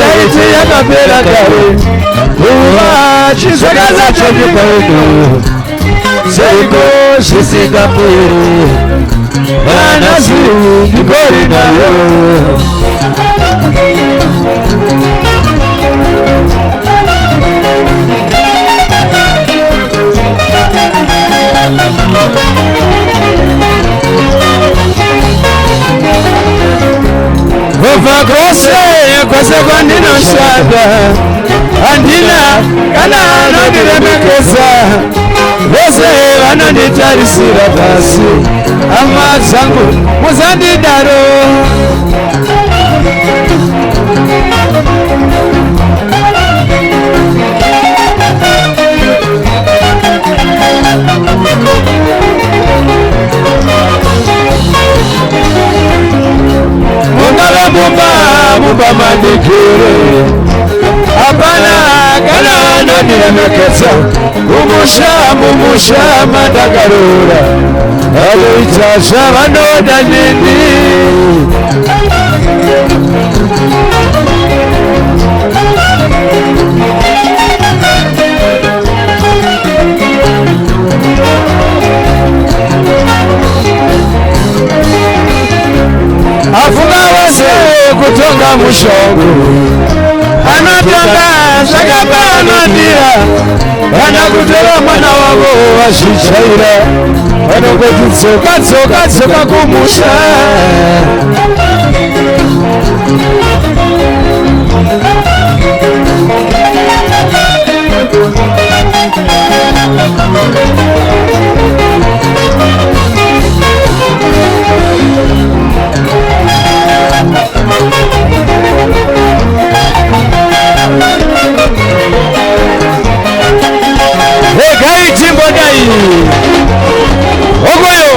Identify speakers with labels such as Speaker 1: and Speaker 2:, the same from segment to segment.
Speaker 1: daiti yakapera kare kuva chisakaza chanyikwedu seiko zvisingaperi vanasi ndikori nayo kubva kwose kwose kwandinoshanda handina kana anondiremekeza vose vanonditarisira pasi hama dzangu muzandidaro mungave mumba mandikire hapana kana anondiremekeza mumusha mandakarura aloita zvavanoda nini afunga wese kutonga mushongo anotonga zvakapanandira vana kutora mwana wavo vazvichaira vanongoti dzoka kumusha regai timbodai ogoyo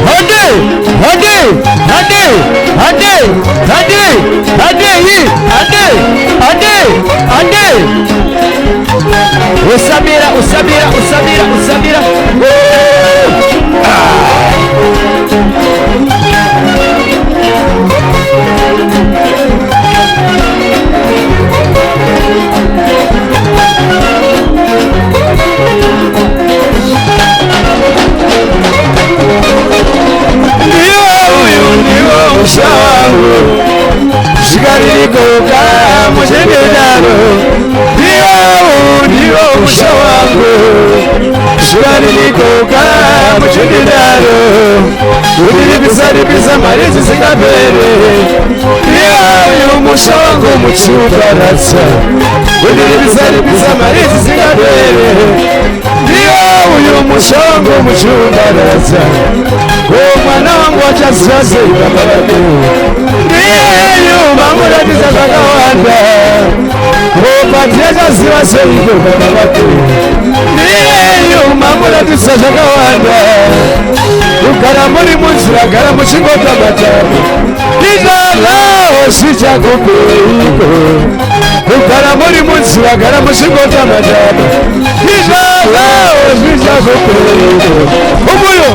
Speaker 1: hade usabira ndiwo ushawangu zvikarikoka muchendedaro ndiwo ushawangu zvikarikoka muchendedaro uriripisa mari dzisingapere ndiwo mushawangu muchiuparatsa uriripisa mari dzisingapere ndiwo mushawangu muchiuparatsa mwana wangu wachaziva sei baba vake ndiyeyo mamuratidza zvakawanda pati yachaziva seiko baba vake ndiyeyo mamuratidza zvakawanda kugara muri munzira gara muchingotabatama ndizvalawo zvichakupeiko kugara muri munzira gara muchingotabatama ndizvalawo zvichakupeiko umuyo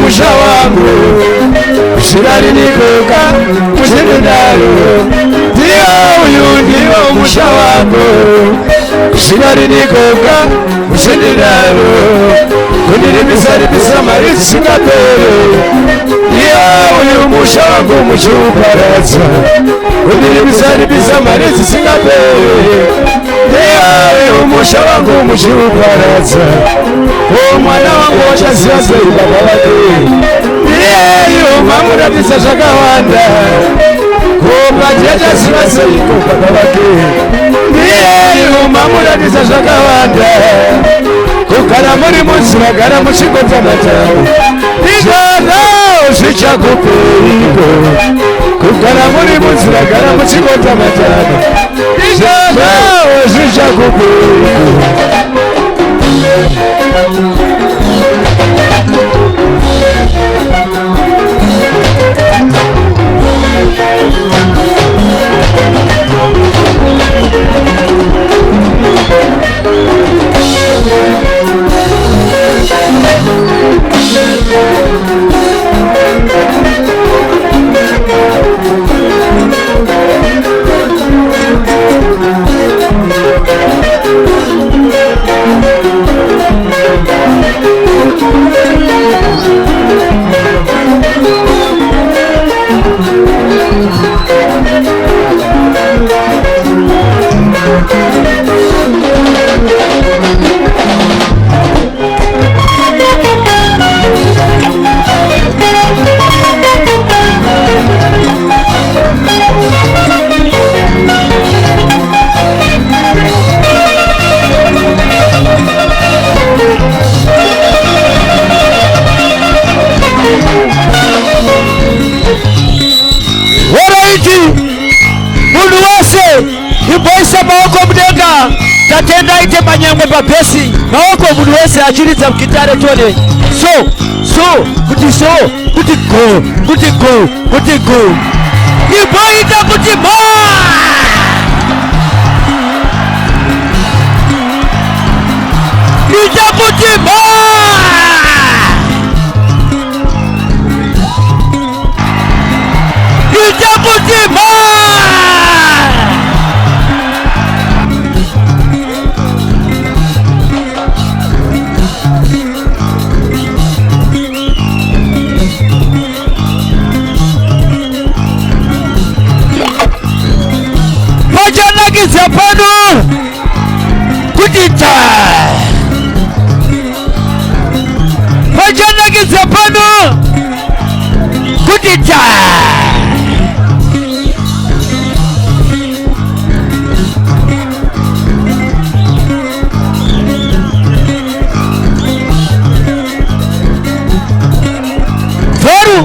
Speaker 1: Musha wangu shirari nikoka mshindaro ndio huyu ndio musha wangu shirari nikoka mshindaro kuniribisari bisamari singapere ndio huyu musha wangu mshubaraza kuniribisari bisamari singapere ndio huyu musha wangu mshubaraza o mwana wangu wachasiasa baba wake ndiye mamura bisa shakawanda kupateta siasa iko baba wake ndiye mamura bisa shakawanda kukara muri munsi gara muchikota matao ndikana zvichakupeiko kugara muri munsi gara muchikota matao ndikana zvichakupeiko iboisa maoko mdenga tatenda ite manyangwe papesi maoko mundu wese achiriza mkitare tone kuti go iboita kuti ma ita kuti ma ita kuti ma Japano kutita Pajana ki Japano kutita Varu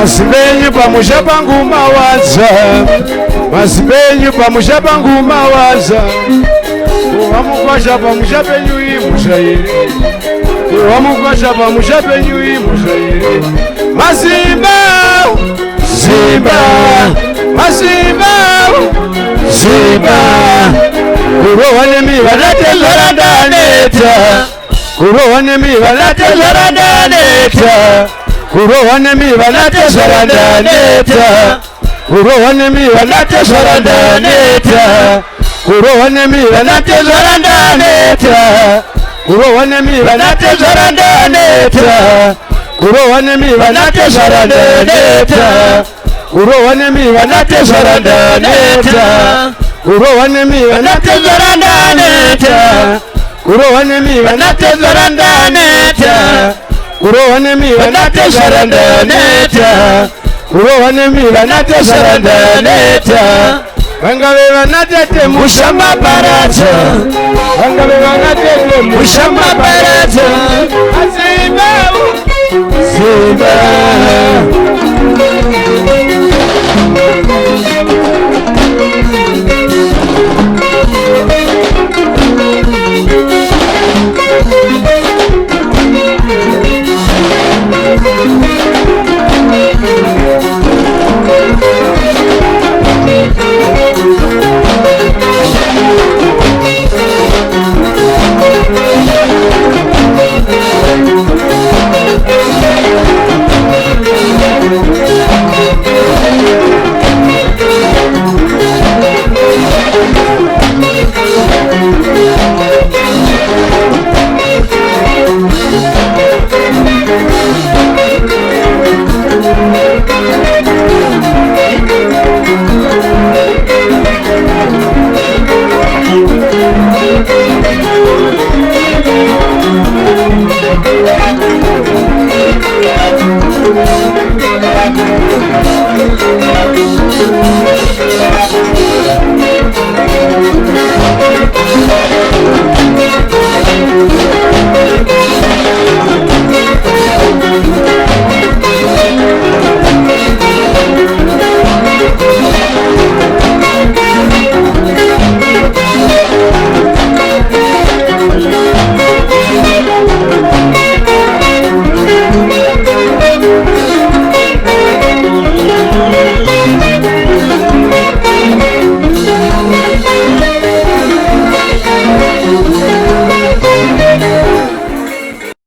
Speaker 1: Masibenyu pamusha pangu mawaza, masibenyu pamusha pangu mawaza, uwamukwasha pamusha penyu imushairi, uwamukwasha pamusha penyu imushairi. Masimba, Simba, Masimba, Simba, kurowane mi walate zarandaneta, kurowane mi walate zarandaneta, kurowane mi walate zarandaneta, kurowane mi walate zarandaneta, kurowane mi walate zarandaneta, kurowane mi walate zarandaneta, kurowane mi walate zarandaneta, kurowane mi walate zarandaneta, kurowane mi walate zarandaneta, kurowane mi walate zarandaneta, kurowane mi walate zarandaneta, kurowane mi walate zarandaneta. Bangabe banatete mushama barata, bangabe banatete mushama barata. Simba, Simba.